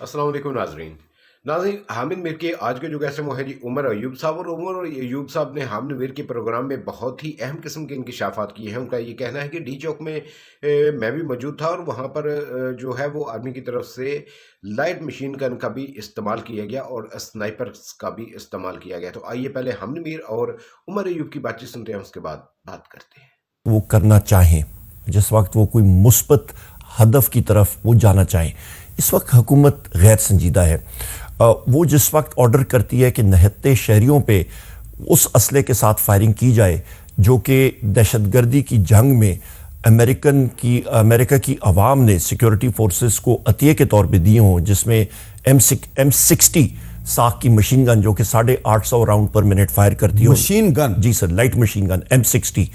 अस्सलाम वालेकुम नाज़रीन हामिद मीर के आज के जो गेस्ट हैं वो है जी उमर अयूब साहब। और उमर अयूब साहब ने हामिद मीर के प्रोग्राम में बहुत ही अहम किस्म के इंकशाफात किए हैं। उनका ये कहना है कि डी चौक में मैं भी मौजूद था और वहाँ पर जो है वो आर्मी की तरफ से लाइट मशीन गन का भी इस्तेमाल किया गया और स्नाइपर्स का भी इस्तेमाल किया गया। तो आइए पहले हामिद मीर और उमर अयूब की बातचीत सुनते हैं, उसके बाद बात करते हैं। वो करना चाहें, जिस वक्त वो कोई मुस्बत हदफ की तरफ वो जाना चाहें, इस वक्त हुकूमत गैर संजीदा है। वो जिस वक्त ऑर्डर करती है कि निहत्ते शहरियों पे उस असले के साथ फायरिंग की जाए जो कि दहशतगर्दी की जंग में अमेरिका की अवाम ने सिक्योरिटी फोर्सेस को अतिये के तौर पे दिए हों, जिसमें M60 साख की मशीन गन जो कि 850 राउंड पर मिनट फायर करती है, मशीन गन, जी sir, light machine gun M60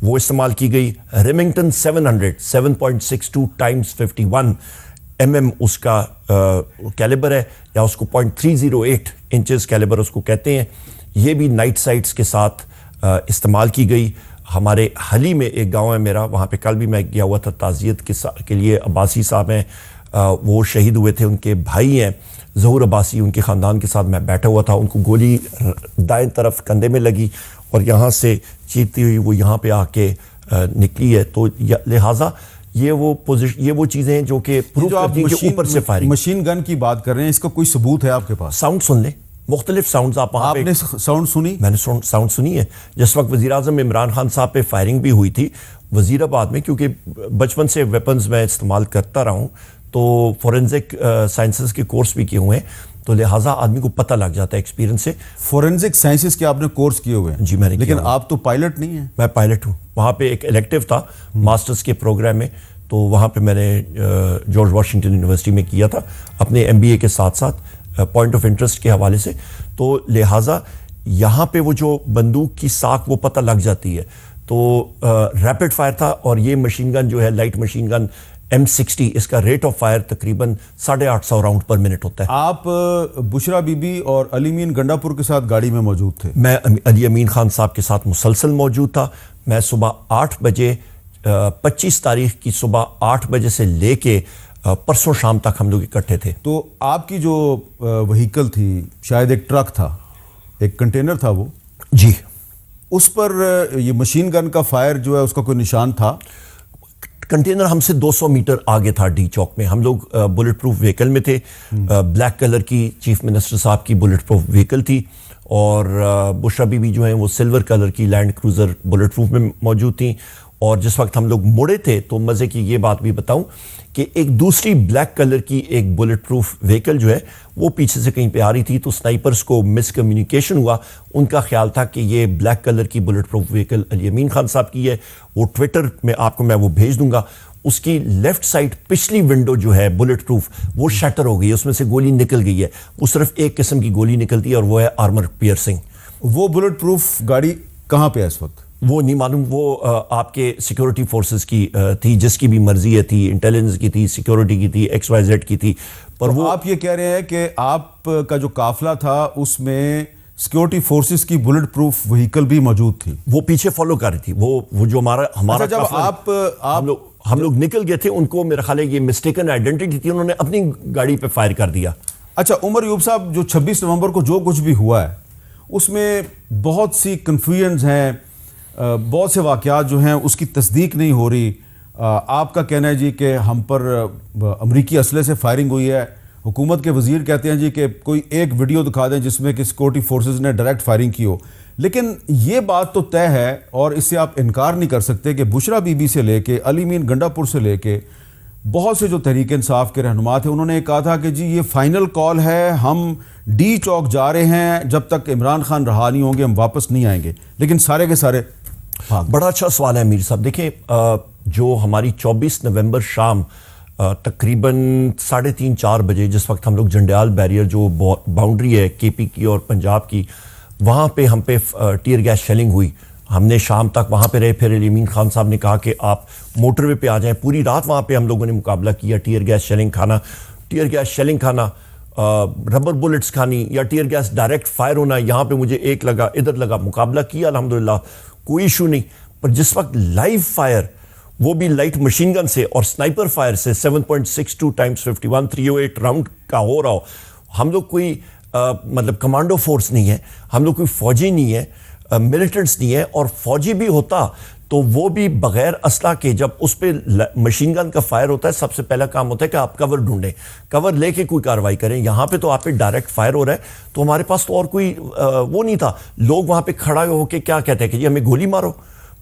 वो इस्तेमाल की गई। रेमिंगटन 700 7.62 टाइम्स 51 mm उसका कैलिबर है, या उसको 0.308 इंचेस कैलिबर उसको कहते हैं। ये भी नाइट साइट्स के साथ इस्तेमाल की गई। हमारे हली में एक गांव है मेरा, वहाँ पे कल भी मैं गया हुआ था ताज़ियत के लिए। अब्बासी साहब हैं, वो शहीद हुए थे, उनके भाई हैं ज़हूर अब्बासी, उनके ख़ानदान के साथ मैं बैठा हुआ था। उनको गोली दाएं तरफ कंधे में लगी और यहाँ से चीरती हुई वो यहाँ पे आके निकली है। तो लिहाजा ये वो चीज़ें हैं जो कि प्रूव करती हैं कि ऊपर से फायरिंग। मशीन गन की बात कर रहे हैं, इसका कोई सबूत है आपके पास? साउंड सुन ले, मुख्तलिफ साउंड्स आपने साउंड सुनी? मैंने साउंड सुनी है। जिस वक्त वज़ीर आज़म इमरान खान साहब पे फायरिंग भी हुई थी वज़ीराबाद में, क्योंकि बचपन से वेपन्स मैं इस्तेमाल करता रहा हूँ, तो फोरेंसिक साइंसेस के कोर्स भी किए हुए हैं, तो लिहाजा आदमी को पता लग जाता है एक्सपीरियंस से। फोरेंसिक साइंसेस के आपने कोर्स किए हुए हैं? जी मैंने। लेकिन आप तो पायलट नहीं हैं। मैं पायलट हूँ। वहाँ पे एक इलेक्टिव था मास्टर्स के प्रोग्राम में, तो वहाँ पे मैंने जॉर्ज वाशिंगटन यूनिवर्सिटी में किया था अपने MBA के साथ साथ पॉइंट ऑफ इंटरेस्ट के हवाले से। तो लिहाजा यहाँ पे वो जो बंदूक की साख वो पता लग जाती है। तो रैपिड फायर था, और ये मशीन गन जो है लाइट मशीन गन M60, इसका रेट ऑफ फायर तकरीबन 850 राउंड पर मिनट होता है। आप बुशरा बीबी और अली अमीन गंडापुर के साथ गाड़ी में मौजूद थे? मैं अली अमीन खान साहब के साथ मुसलसल मौजूद था। मैं सुबह 8 बजे 25 तारीख की सुबह 8 बजे से लेके परसों शाम तक हम लोग इकट्ठे थे। तो आपकी जो व्हीकल थी, शायद एक ट्रक था, एक कंटेनर था वो? जी। उस पर ये मशीन गन का फायर जो है उसका कोई निशान था? कंटेनर हमसे 200 मीटर आगे था डी चौक में। हम लोग बुलेट प्रूफ व्हीकल में थे। ब्लैक कलर की चीफ मिनिस्टर साहब की बुलेट प्रूफ व्हीकल थी, और बुशरा बीबी जो है वो सिल्वर कलर की लैंड क्रूज़र बुलेट प्रूफ में मौजूद थी। और जिस वक्त हम लोग मुड़े थे, तो मज़े की ये बात भी बताऊं कि एक दूसरी ब्लैक कलर की एक बुलेट प्रूफ व्हीकल जो है वो पीछे से कहीं पे आ रही थी, तो स्नाइपर्स को मिसकम्युनिकेशन हुआ। उनका ख्याल था कि ये ब्लैक कलर की बुलेट प्रूफ व्हीकल अली अमीन खान साहब की है। वो ट्विटर में आपको मैं वो भेज दूंगा। उसकी लेफ्ट साइड पिछली विंडो जो है बुलेट प्रूफ वो शटर हो गई है, उसमें से गोली निकल गई है। वो सिर्फ एक किस्म की गोली निकलती है और वो है आर्मर पियर्सिंग। वो बुलेट प्रूफ गाड़ी कहाँ पे है इस वक्त? वो नहीं मालूम। वो आपके सिक्योरिटी फोर्सेस की थी, जिसकी भी मर्जी है, थी इंटेलिजेंस की थी, सिक्योरिटी की थी, XYZ की थी। पर तो वो आप ये कह रहे हैं कि आपका जो काफिला था उसमें सिक्योरिटी फोर्सेस की बुलेट प्रूफ व्हीकल भी मौजूद थी? वो पीछे फॉलो कर रही थी। वो जो हमारा अच्छा, जब हम लोग निकल गए थे, उनको मेरा ख्याल है ये मिस्टेकन आइडेंटिटी थी, उन्होंने अपनी गाड़ी पे फायर कर दिया। अच्छा उमर अयूब साहब, जो 26 नवंबर को जो कुछ भी हुआ है उसमें बहुत सी कन्फ्यूजन्स हैं, बहुत से वाक़यात जो हैं उसकी तस्दीक नहीं हो रही। आपका कहना है जी कि हम पर अमरीकी असले से फायरिंग हुई है। हुकूमत के वज़ीर कहते हैं जी कि कोई एक वीडियो दिखा दें जिसमें कि सिक्योरिटी फोर्सेस ने डायरेक्ट फायरिंग की हो। लेकिन ये बात तो तय है और इससे आप इनकार नहीं कर सकते कि बुशरा बीबी से लेके अली अमीन गंडापुर से लेके बहुत से जो तहरीक इंसाफ के रहनुमा थे, उन्होंने कहा था कि जी ये फाइनल कॉल है, हम डी चौक जा रहे हैं, जब तक इमरान खान रहा नहीं होंगे हम वापस नहीं आएंगे। लेकिन सारे के सारे बड़ा अच्छा सवाल है मीर साहब। देखें, जो हमारी 24 नवंबर शाम तकरीबन 3:30-4 बजे, जिस वक्त हम लोग जंडियाल बैरियर जो बाउंड्री है KP की और पंजाब की, वहाँ पे हम पे टीयर गैस शेलिंग हुई। हमने शाम तक वहाँ पे रहे। फिर अली अमीन खान साहब ने कहा कि आप मोटरवे पे आ जाएं। पूरी रात वहाँ पे हम लोगों ने मुकाबला किया। टीयर गैस शेलिंग खाना, रबर बुलेट्स खानी, या टीयर गैस डायरेक्ट फायर होना। यहाँ पे मुझे एक लगा, इधर लगा, मुकाबला किया, अल्हम्दुलिल्लाह कोई इशू नहीं। पर जिस वक्त लाइव फायर, वो भी लाइट मशीन गन से और स्नाइपर फायर से 7.62 टाइम्स 51 308 राउंड کا ہو رہا ہو. ہم لوگ کوئی مطلب کمانڈو فورس نہیں ہے, ہم لوگ کوئی فوجی نہیں ہے, ملیٹنٹس نہیں ہے, اور فوجی بھی ہوتا تو وہ بھی بغیر اسلحہ کے جب اس پہ مشین گن کا فائر ہوتا ہے سب سے پہلا کام ہوتا ہے کہ آپ کور ڈھونڈیں, کور لے کے کوئی کارروائی کریں. یہاں پہ تو آپ پہ ڈائریکٹ فائر ہو رہا ہے, تو ہمارے پاس تو اور کوئی وہ نہیں تھا. لوگ وہاں پہ کھڑا ہو کے کیا کہتے ہیں کہ جی ہمیں گولی مارو.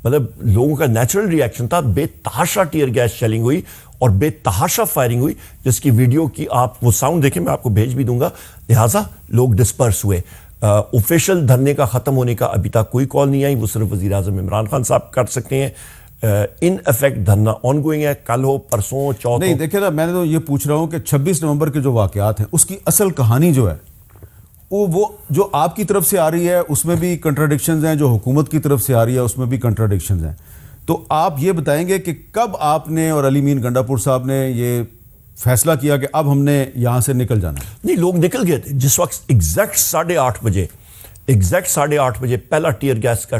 مطلب لوگوں کا نیچرل ریئیکشن تھا, بے تحاشا ٹیئر گیس شیلنگ ہوئی اور بے تحاشا فائرنگ ہوئی, جس کی ویڈیو کی آپ وہ ساؤنڈ دیکھیں, میں آپ کو بھیج بھی دوں گا. لہٰذا لوگ ڈسپرس ہوئے. اوفیشل دھرنے کا ختم ہونے کا ابھی تک کوئی کال نہیں آئی, وہ صرف وزیر اعظم عمران خان صاحب کر سکتے ہیں. In effect dharna on going ہے, کل ہو پرسوں چوتھ. نہیں دیکھیں نا, میں نے تو یہ پوچھ رہا ہوں کہ 26 نومبر کے جو واقعات ہیں اس کی اصل کہانی جو ہے وہ جو آپ کی طرف سے آ رہی ہے اس میں بھی کنٹراڈکشنز ہیں, جو حکومت کی طرف سے آ رہی ہے اس میں بھی کنٹراڈکشنز ہیں. تو آپ یہ بتائیں گے کہ کب آپ نے اور علی مین گنڈا پور صاحب نے یہ فیصلہ کیا کہ اب ہم نے یہاں سے نکل جانا ہے؟ نہیں, لوگ نکل گئے تھے جس وقت ایگزیکٹ 8:30 بجے پہلا ٹیئر گیس کا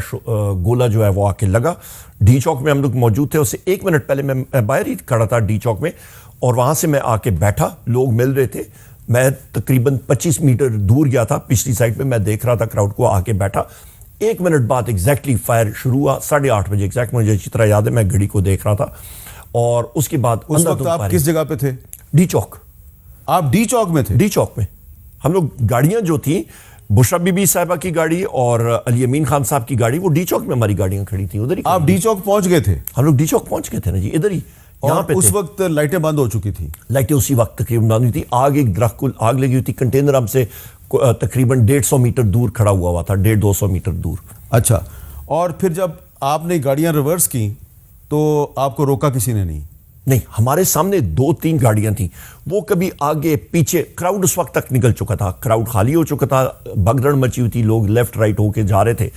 گولا جو ہے وہ آ کے لگا. ڈی چوک میں ہم لوگ موجود تھے, اس سے 1 منٹ پہلے میں باہر ہی کھڑا تھا ڈی چوک میں, اور وہاں سے میں آ کے بیٹھا, لوگ مل رہے تھے. میں تقریباً 25 میٹر دور گیا تھا پچھلی سائڈ پہ, میں دیکھ رہا تھا کراؤڈ کو, آ کے بیٹھا. 1 منٹ بعد ایگزیکٹلی فائر شروع ہوا, 8:30 بجے ایگزیکٹ, مجھے اچھی طرح یاد ہے, میں گھڑی کو دیکھ رہا تھا. اور اس کے بعد اس وقت آپ کس جگہ پہ تھے؟ ڈی چوک. آپ ڈی چوک میں تھے؟ ڈی چوک میں ہم لوگ, گاڑیاں جو تھیں, بشرا بی بی صاحبہ کی گاڑی اور علی امین خان صاحب کی گاڑی, وہ ڈی چوک میں ہماری گاڑیاں کھڑی تھیں. ادھر ہی آپ ڈی چوک پہنچ گئے تھے؟ ہم لوگ ڈی چوک پہنچ گئے تھے نا جی, ادھر ہی. اور اس وقت لائٹیں بند ہو چکی تھیں؟ لائٹیں اسی وقت تقریباً بند ہوئی تھی. آگ, ایک درخت کو آگ لگی ہوئی تھی, کنٹینر ہم سے تقریباً 150 میٹر دور کھڑا ہوا تھا, 150-200 میٹر دور. اچھا, اور پھر جب آپ نے گاڑیاں ریورس کی تو آپ کو روکا کسی نے نہیں؟ نہیں, ہمارے سامنے 2-3 گاڑیاں تھیں, وہ کبھی آگے پیچھے. کراؤڈ اس وقت تک نکل چکا تھا, کراؤڈ خالی ہو چکا تھا, بھگدڑ مچی ہوئی تھی, لوگ لیفٹ رائٹ ہو کے جا رہے تھے,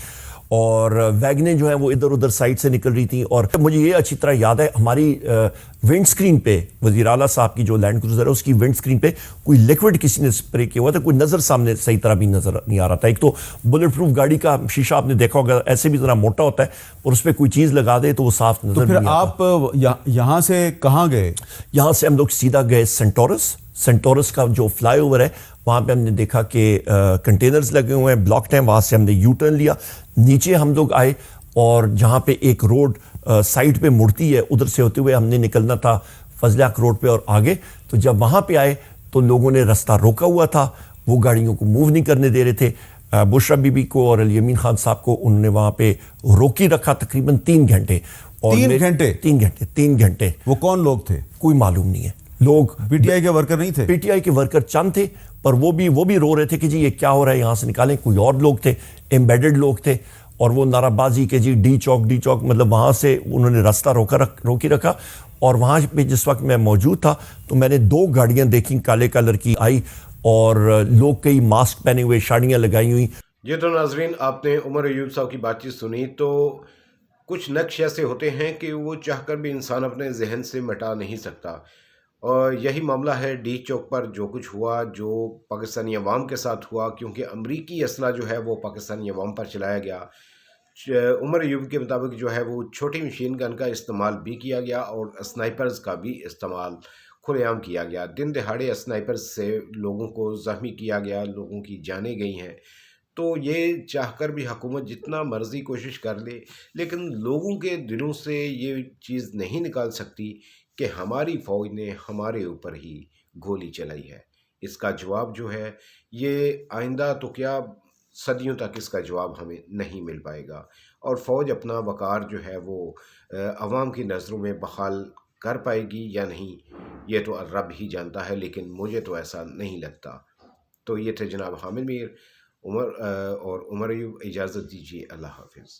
اور ویگنیں جو ہیں وہ ادھر ادھر سائڈ سے نکل رہی تھیں. اور مجھے یہ اچھی طرح یاد ہے, ہماری ونڈ سکرین پہ وزیر اعلیٰ صاحب کی جو لینڈ کروزر ہے اس کی ونڈ سکرین پہ کوئی لیکوڈ کسی نے اسپرے کیا ہوا تھا, کوئی نظر سامنے صحیح طرح بھی نظر نہیں آ رہا تھا. ایک تو بلٹ پروف گاڑی کا شیشہ آپ نے دیکھا ہوگا, ایسے بھی ذرا موٹا ہوتا ہے, اور اس پہ کوئی چیز لگا دے تو وہ صاف نظر نہیں آتا. تو پھر آپ یہاں سے کہاں گئے؟ یہاں سے ہم لوگ سیدھا گئے سینٹورس کا جو فلائی اوور ہے, وہاں پہ ہم نے دیکھا کہ کنٹینرز لگے ہوئے ہیں, بلاکڈ ہیں, وہاں سے ہم نے یو ٹرن لیا. نیچے ہم لوگ آئے, اور جہاں پہ ایک روڈ سائڈ پہ مڑتی ہے, ادھر سے ہوتے ہوئے ہم نے نکلنا تھا فضل حق روڈ پہ اور آگے. تو جب وہاں پہ آئے تو لوگوں نے رستہ روکا ہوا تھا, وہ گاڑیوں کو موو نہیں کرنے دے رہے تھے. بشرا بی بی کو اور علی امین خان صاحب کو انہوں نے وہاں پہ روکی رکھا تقریباً 3 گھنٹے. 3 گھنٹے. وہ کون لوگ تھے؟ کوئی معلوم نہیں ہے. لوگ پی ٹی آئی کے ورکر نہیں تھے؟ پی ٹی آئی کے ورکر چند تھے, پر وہ بھی رو رہے تھے کہ جی یہ کیا ہو رہا ہے, یہاں سے نکالیں. کوئی اور لوگ تھے, ایمبیڈڈ لوگ تھے, اور وہ نعرہ بازی کہ جی ڈی چوک, مطلب وہاں سے انہوں نے راستہ روکی رکھا. اور وہاں پہ جس وقت میں موجود تھا تو میں نے 2 گاڑیاں دیکھیں کالے کلر کی آئی, اور لوگ کئی ماسک پہنے ہوئے, شاڑیاں لگائی ہوئی. یہ تو ناظرین آپ نے عمر ایوب صاحب کی بات چیت سنی. تو کچھ نقش ایسے ہوتے ہیں کہ وہ چاہ کر بھی انسان اپنے ذہن سے مٹا نہیں سکتا, اور یہی معاملہ ہے ڈی چوک پر جو کچھ ہوا, جو پاکستانی عوام کے ساتھ ہوا, کیونکہ امریکی اسلحہ جو ہے وہ پاکستانی عوام پر چلایا گیا. عمر ایوب کے مطابق جو ہے وہ چھوٹی مشین گن کا استعمال بھی کیا گیا, اور اسنائپرز کا بھی استعمال کھلے عام کیا گیا. دن دہاڑے اسنائپرز سے لوگوں کو زخمی کیا گیا, لوگوں کی جانیں گئی ہیں. تو یہ چاہ کر بھی حکومت جتنا مرضی کوشش کر لے, لیکن لوگوں کے دلوں سے یہ چیز نہیں نکال سکتی کہ ہماری فوج نے ہمارے اوپر ہی گولی چلائی ہے. اس کا جواب جو ہے یہ آئندہ تو کیا صدیوں تک اس کا جواب ہمیں نہیں مل پائے گا, اور فوج اپنا وقار جو ہے وہ عوام کی نظروں میں بحال کر پائے گی یا نہیں, یہ تو رب ہی جانتا ہے, لیکن مجھے تو ایسا نہیں لگتا. تو یہ تھے جناب حامد میر اور عمر ایوب. اجازت دیجیے, اللہ حافظ.